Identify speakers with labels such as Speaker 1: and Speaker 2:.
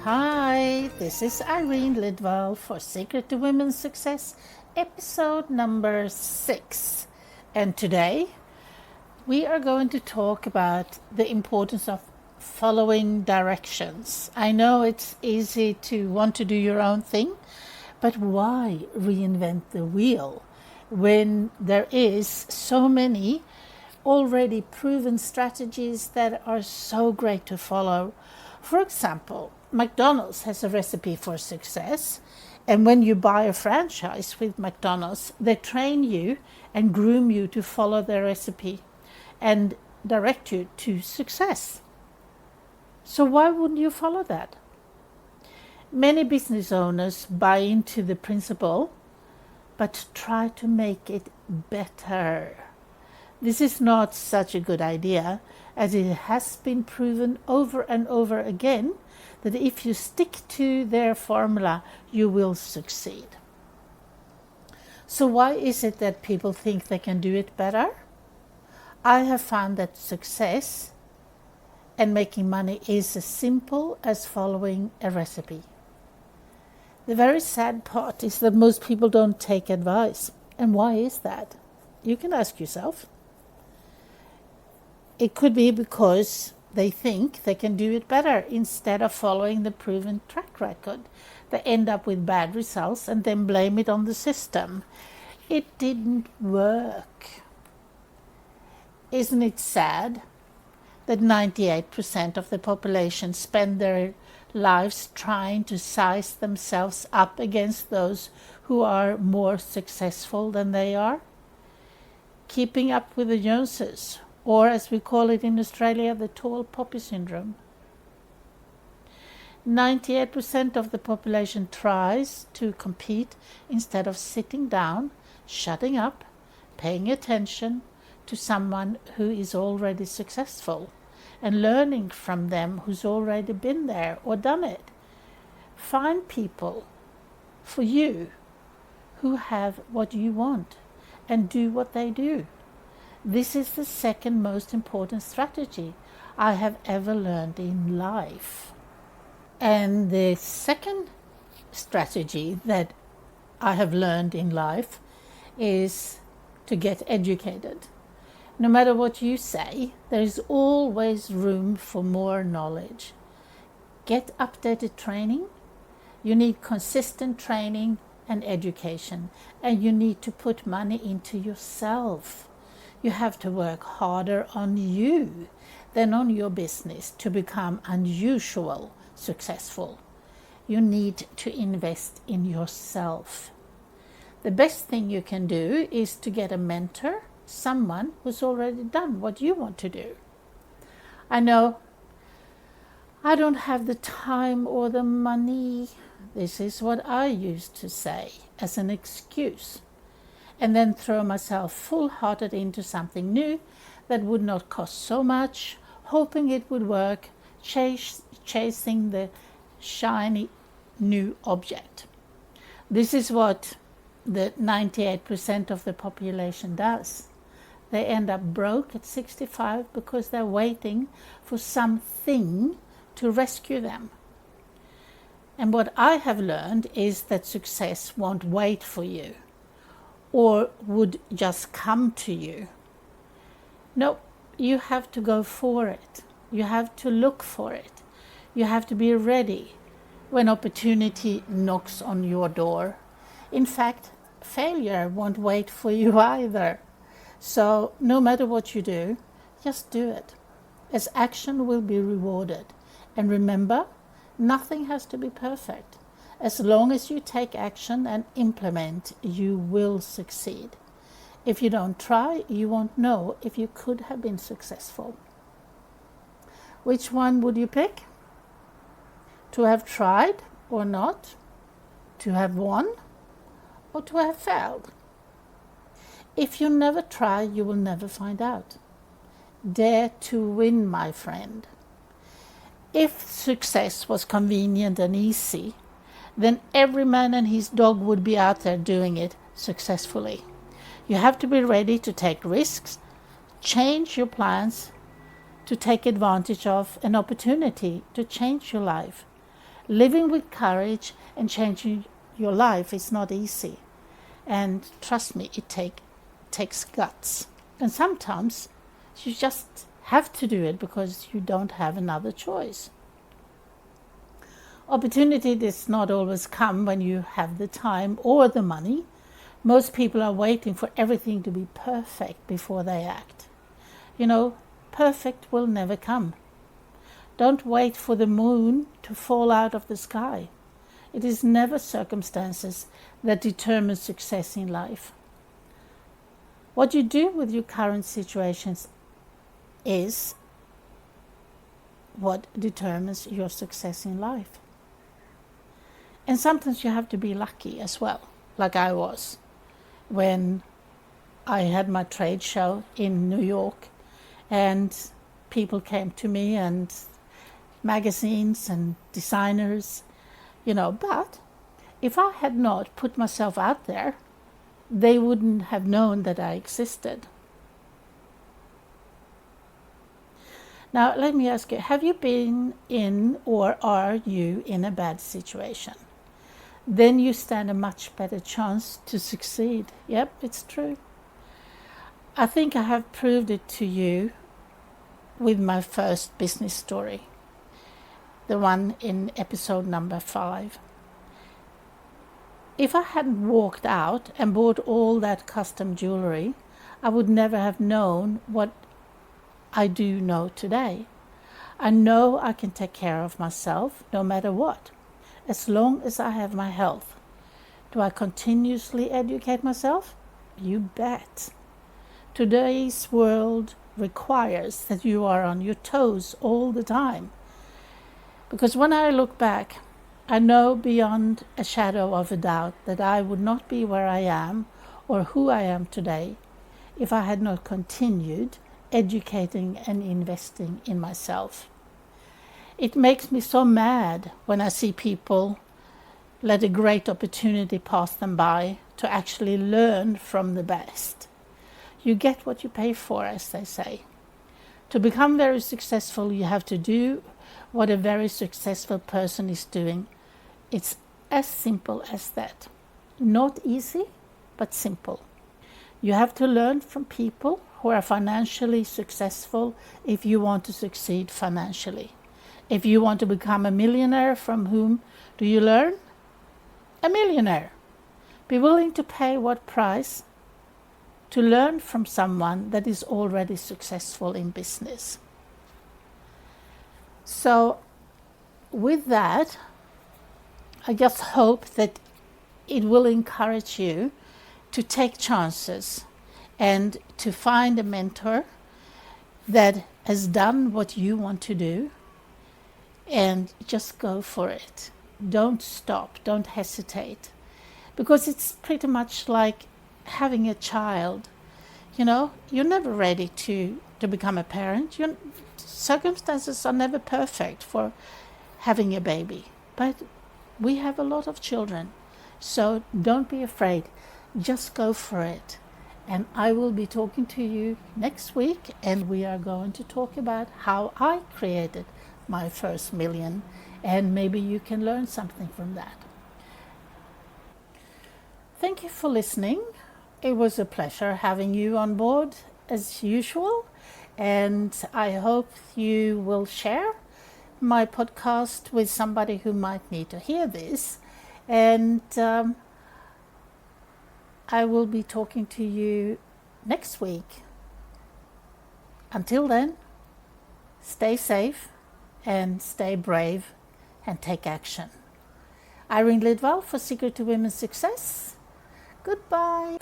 Speaker 1: Hi, this is Irene Lidwell for Secret to Women's Success, episode number 6. And today we are going to talk about the importance of following directions. I know it's easy to want to do your own thing, but why reinvent the wheel when there is so many already proven strategies that are so great to follow? For example, McDonald's has a recipe for success, and when you buy a franchise with McDonald's, they train you and groom you to follow their recipe and direct you to success. So why wouldn't you follow that? Many business owners buy into the principle, but try to make it better. This is not such a good idea, as it has been proven over and over again that if you stick to their formula, you will succeed. So why is it that people think they can do it better? I have found that success and making money is as simple as following a recipe. The very sad part is that most people don't take advice. And why is that? You can ask yourself. It could be because they think they can do it better instead of following the proven track record. They end up with bad results and then blame it on the system. It didn't work. Isn't it sad that 98% of the population spend their lives trying to size themselves up against those who are more successful than they are? Keeping up with the Joneses, or as we call it in Australia, the tall poppy syndrome. 98% of the population tries to compete instead of sitting down, shutting up, paying attention to someone who is already successful and learning from them who's already been there or done it. Find people for you who have what you want and do what they do. This is the second most important strategy I have ever learned in life. And the second strategy that I have learned in life is to get educated. No matter what you say, there is always room for more knowledge. Get updated training. You need consistent training and education, and you need to put money into yourself. You have to work harder on you than on your business to become unusual successful. You need to invest in yourself. The best thing you can do is to get a mentor, someone who's already done what you want to do. I know I don't have the time or the money. This is what I used to say as an excuse, and then throw myself full-hearted into something new that would not cost so much, hoping it would work, chasing the shiny new object. This is what the 98% of the population does. They end up broke at 65 because they're waiting for something to rescue them. And what I have learned is that success won't wait for you, or would just come to you. No, you have to go for it. You have to look for it. You have to be ready when opportunity knocks on your door. In fact, failure won't wait for you either. So no matter what you do, just do it, as action will be rewarded. And remember, nothing has to be perfect. As long as you take action and implement, you will succeed. If you don't try, you won't know if you could have been successful. Which one would you pick? To have tried or not? To have won or to have failed? If you never try, you will never find out. Dare to win, my friend. If success was convenient and easy, then every man and his dog would be out there doing it successfully. You have to be ready to take risks, change your plans, to take advantage of an opportunity to change your life. Living with courage and changing your life is not easy. And trust me, it takes guts. And sometimes you just have to do it because you don't have another choice. Opportunity does not always come when you have the time or the money. Most people are waiting for everything to be perfect before they act. Perfect will never come. Don't wait for the moon to fall out of the sky. It is never circumstances that determine success in life. What you do with your current situations is what determines your success in life. And sometimes you have to be lucky as well, like I was when I had my trade show in New York, and people came to me, and magazines and designers, but if I had not put myself out there, they wouldn't have known that I existed. Now, let me ask you, have you been in, or are you in, a bad situation? Then you stand a much better chance to succeed. Yep, it's true. I think I have proved it to you with my first business story, the one in episode number 5. If I hadn't walked out and bought all that custom jewelry, I would never have known what I do know today. I know I can take care of myself no matter what, as long as I have my health. Do I continuously educate myself? You bet. Today's world requires that you are on your toes all the time. Because when I look back, I know beyond a shadow of a doubt that I would not be where I am or who I am today if I had not continued educating and investing in myself. It makes me so mad when I see people let a great opportunity pass them by to actually learn from the best. You get what you pay for, as they say. To become very successful, you have to do what a very successful person is doing. It's as simple as that. Not easy, but simple. You have to learn from people who are financially successful if you want to succeed financially. If you want to become a millionaire, from whom do you learn? A millionaire. Be willing to pay what price to learn from someone that is already successful in business. So with that, I just hope that it will encourage you to take chances and to find a mentor that has done what you want to do, and just go for it. Don't stop, don't hesitate, because it's pretty much like having a child. You're never ready to become a parent. Circumstances are never perfect for having a baby, but we have a lot of children, so don't be afraid. Just go for it. And I will be talking to you next week, and we are going to talk about how I created my first million, and maybe you can learn something from that. Thank you for listening. It was a pleasure having you on board as usual, and I hope you will share my podcast with somebody who might need to hear this. And I will be talking to you next week. Until then, stay safe and stay brave and take action. Irene Lidwall for Secret to Women's Success. Goodbye.